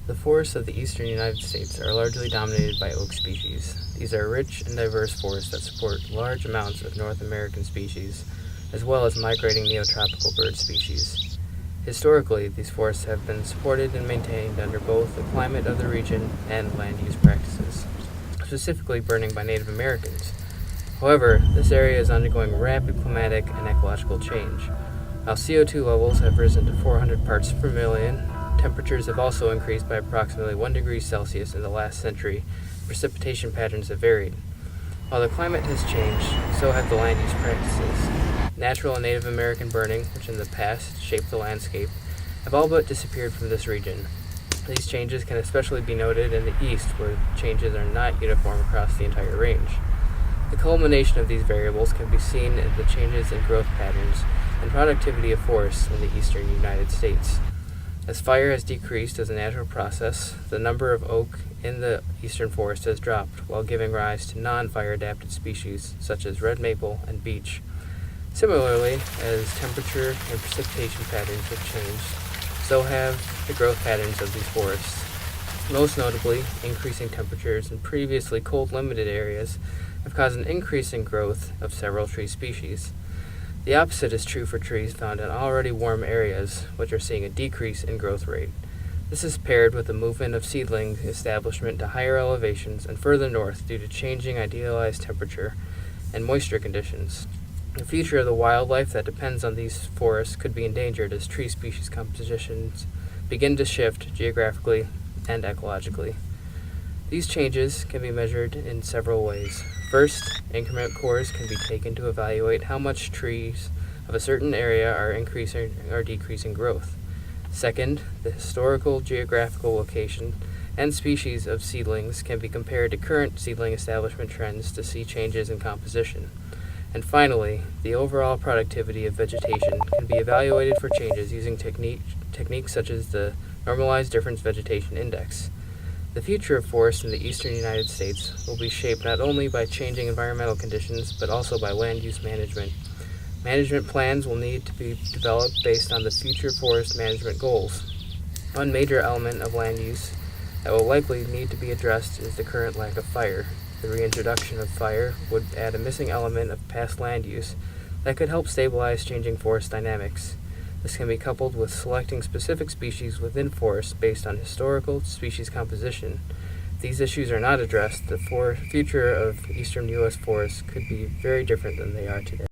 The forests of the eastern United States are largely dominated by oak species. These are rich and diverse forests that support large amounts of North American species, as well as migrating neotropical bird species. Historically, these forests have been supported and maintained under both the climate of the region and land use practices, specifically burning by Native Americans. However, this area is undergoing rapid climatic and ecological change. While CO2 levels have risen to 400 parts per million, temperatures have also increased by approximately 1 degree Celsius in the last century. Precipitation patterns have varied. While the climate has changed, so have the land use practices. Natural and Native American burning, which in the past shaped the landscape, have all but disappeared from this region. These changes can especially be noted in the east, where changes are not uniform across the entire range. The culmination of these variables can be seen in the changes in growth patterns and productivity of forests in the eastern United States. As fire has decreased as a natural process, the number of oak in the eastern forest has dropped, while giving rise to non-fire adapted species such as red maple and beech. Similarly, as temperature and precipitation patterns have changed, so have the growth patterns of these forests. Most notably, increasing temperatures in previously cold-limited areas have caused an increase in growth of several tree species. The opposite is true for trees found in already warm areas, which are seeing a decrease in growth rate. This is paired with the movement of seedling establishment to higher elevations and further north due to changing idealized temperature and moisture conditions. The future of the wildlife that depends on these forests could be endangered as tree species compositions begin to shift geographically and ecologically. These changes can be measured in several ways. First, increment cores can be taken to evaluate how much trees of a certain area are increasing or decreasing growth. Second, the historical geographical location and species of seedlings can be compared to current seedling establishment trends to see changes in composition. And finally, the overall productivity of vegetation can be evaluated for changes using techniques such as the Normalized Difference Vegetation Index. The future of forests in the eastern United States will be shaped not only by changing environmental conditions, but also by land use management. Management plans will need to be developed based on the future forest management goals. One major element of land use that will likely need to be addressed is the current lack of fire. The reintroduction of fire would add a missing element of past land use that could help stabilize changing forest dynamics. This can be coupled with selecting specific species within forests based on historical species composition. If these issues are not addressed, the future of eastern U.S. forests could be very different than they are today.